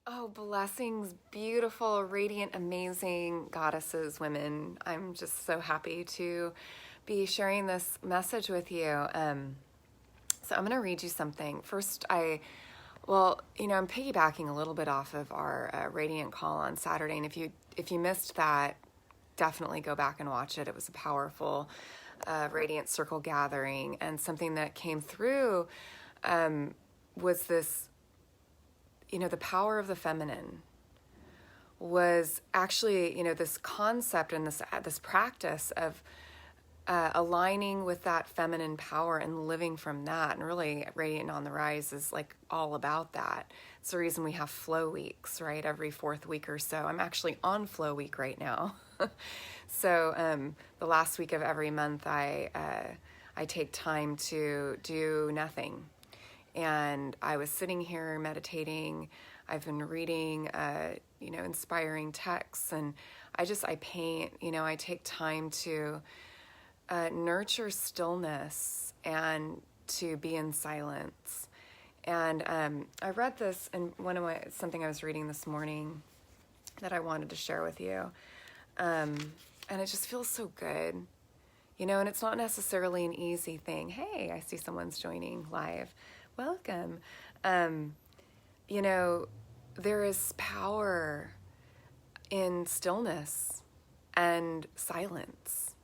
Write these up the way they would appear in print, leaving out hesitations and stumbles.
Oh, blessings, beautiful, radiant, amazing goddesses, women. I'm just so happy to be sharing this message with you. So I'm going to read you something. First, I'm piggybacking a little bit off of our radiant call on Saturday, and if you missed that, definitely go back and watch it. It was a powerful radiant circle gathering, and something that came through was this. The power of the feminine was actually, this concept and this practice of aligning with that feminine power and living from that. And really, Radiant on the Rise is like all about that. It's the reason we have flow weeks, right? Every fourth week or so. I'm actually on flow week right now. So the last week of every month, I take time to do nothing. And I was sitting here meditating. I've been reading, inspiring texts, and I paint. I take time to nurture stillness and to be in silence. And I read this in something I was reading this morning that I wanted to share with you, and it just feels so good. And it's not necessarily an easy thing. Hey, I see someone's joining live. Welcome. There is power in stillness and silence.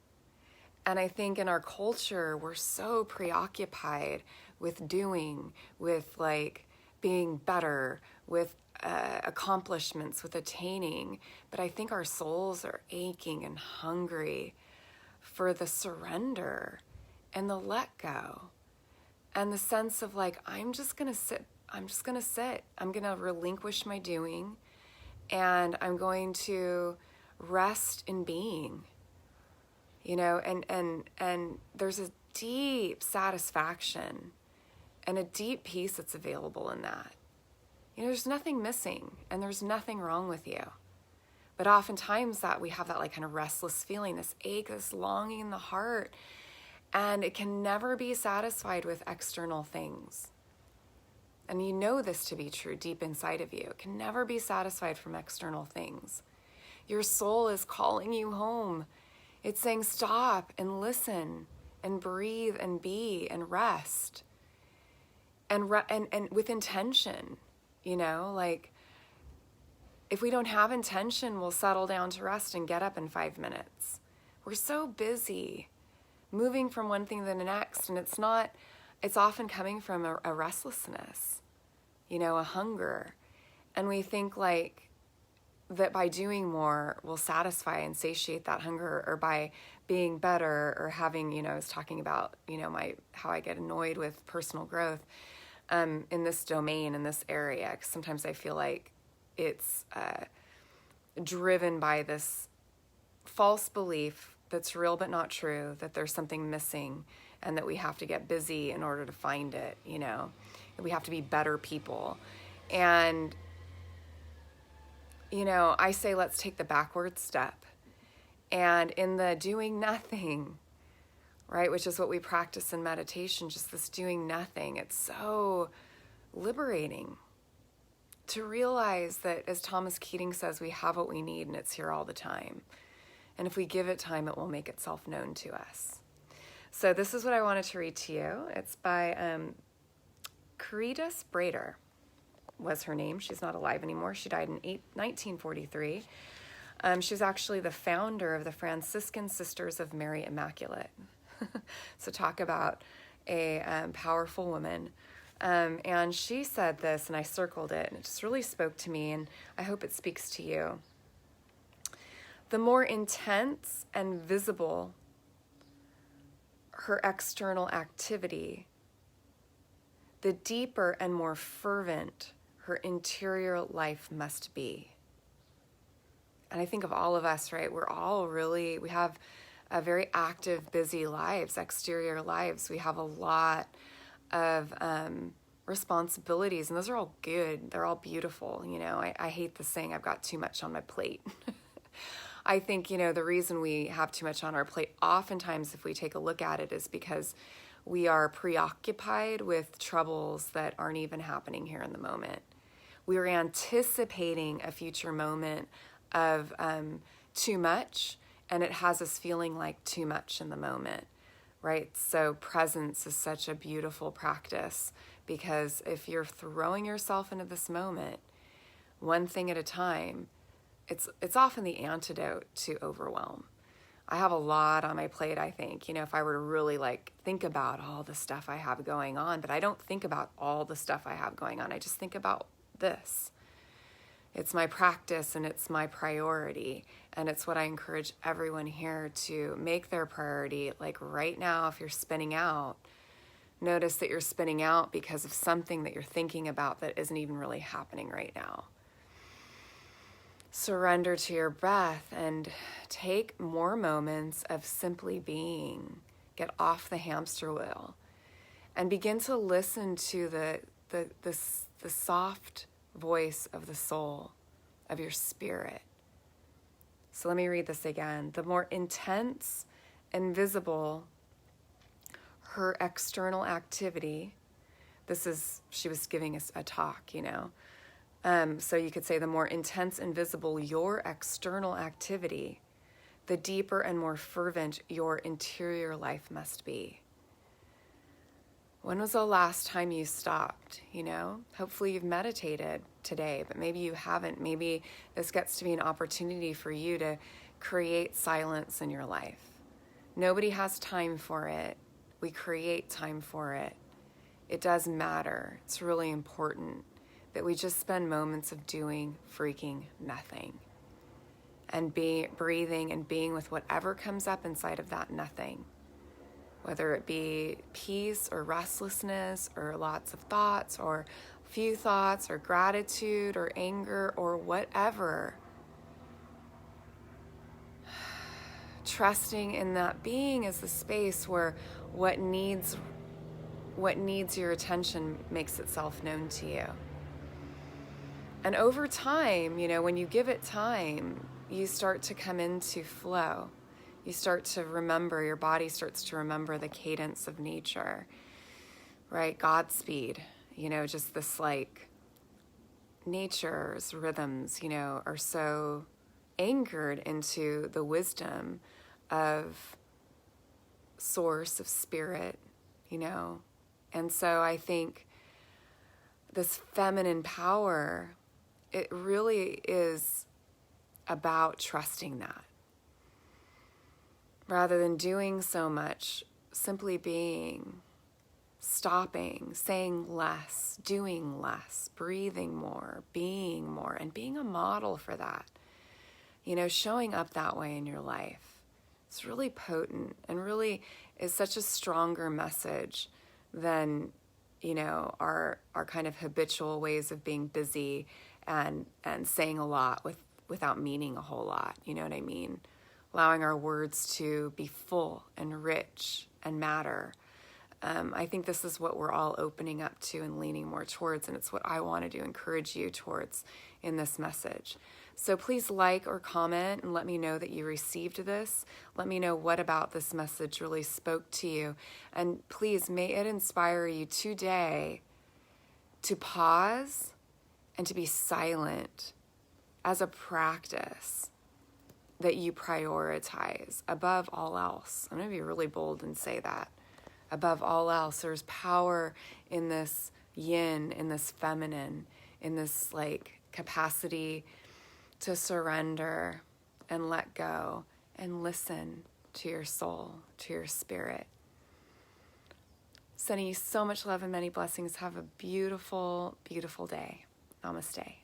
And I think in our culture, we're so preoccupied with doing, with like being better, with accomplishments, with attaining. But I think our souls are aching and hungry for the surrender and the let go. And the sense of like, I'm just going to sit. I'm going to relinquish my doing, and I'm going to rest in being, and there's a deep satisfaction and a deep peace that's available in that. There's nothing missing and there's nothing wrong with you. But oftentimes that we have that like kind of restless feeling, this ache, this longing in the heart. And it can never be satisfied with external things. And you know this to be true deep inside of you. It can never be satisfied from external things. Your soul is calling you home. It's saying stop and listen and breathe and be and rest. And with intention, like if we don't have intention, we'll settle down to rest and get up in 5 minutes. We're so busy moving from one thing to the next, and it's often coming from a restlessness, a hunger. And we think like that by doing more will satisfy and satiate that hunger, or by being better or having, I was talking about, how I get annoyed with personal growth in this domain, in this area, because sometimes I feel like it's driven by this false belief that's real but not true, that there's something missing and that we have to get busy in order to find it, that we have to be better people. And, I say, let's take the backward step. And in the doing nothing, right, which is what we practice in meditation, just this doing nothing, it's so liberating to realize that, as Thomas Keating says, we have what we need and it's here all the time. And if we give it time, it will make itself known to us. So this is what I wanted to read to you. It's by Caritas Brader was her name. She's not alive anymore. She died in 1943. She's actually the founder of the Franciscan Sisters of Mary Immaculate. So talk about a powerful woman. And she said this, and I circled it, and it just really spoke to me, and I hope it speaks to you. The more intense and visible her external activity, the deeper and more fervent her interior life must be. And I think of all of us, right? We have a very active, busy lives, exterior lives. We have a lot of responsibilities, and those are all good. They're all beautiful. I hate the saying, I've got too much on my plate. I think, the reason we have too much on our plate, oftentimes, if we take a look at it, is because we are preoccupied with troubles that aren't even happening here in the moment. we're anticipating a future moment of too much, and it has us feeling like too much in the moment, right? So presence is such a beautiful practice, because if you're throwing yourself into this moment, one thing at a time, it's often the antidote to overwhelm. I have a lot on my plate, I think, if I were to really think about all the stuff I have going on, but I don't think about all the stuff I have going on. I just think about this. It's my practice and it's my priority. And it's what I encourage everyone here to make their priority. Like right now, if you're spinning out, notice that you're spinning out because of something that you're thinking about that isn't even really happening right now. Surrender to your breath and take more moments of simply being. Get off the hamster wheel and begin to listen to the soft voice of the soul, of your spirit. So let me read this again. The more intense and visible her external activity, she was giving us a talk, so you could say the more intense and visible your external activity, the deeper and more fervent your interior life must be. When was the last time you stopped? Hopefully you've meditated today, but maybe you haven't. Maybe this gets to be an opportunity for you to create silence in your life. Nobody has time for it. We create time for it. It does matter. It's really important that we just spend moments of doing freaking nothing and breathing and being with whatever comes up inside of that nothing. Whether it be peace or restlessness or lots of thoughts or few thoughts or gratitude or anger or whatever. Trusting in that being is the space where what needs your attention makes itself known to you. And over time, when you give it time, you start to come into flow. You start to remember, your body starts to remember the cadence of nature, right? Godspeed, just this nature's rhythms, are so anchored into the wisdom of source, of spirit, And so I think this feminine power, it really is about trusting that. Rather than doing so much, simply being, stopping, saying less, doing less, breathing more, and being a model for that. Showing up that way in your life. It's really potent and really is such a stronger message than, our kind of habitual ways of being busy and saying a lot without meaning a whole lot. You know what I mean? Allowing our words to be full and rich and matter. I think this is what we're all opening up to and leaning more towards, and it's what I wanted to encourage you towards in this message. So please like or comment and let me know that you received this. Let me know what about this message really spoke to you. And please, may it inspire you today to pause and to be silent as a practice that you prioritize above all else. I'm going to be really bold and say that. Above all else, there's power in this yin, in this feminine, in this capacity to surrender and let go and listen to your soul, to your spirit. Sending you so much love and many blessings. Have a beautiful, beautiful day. Namaste.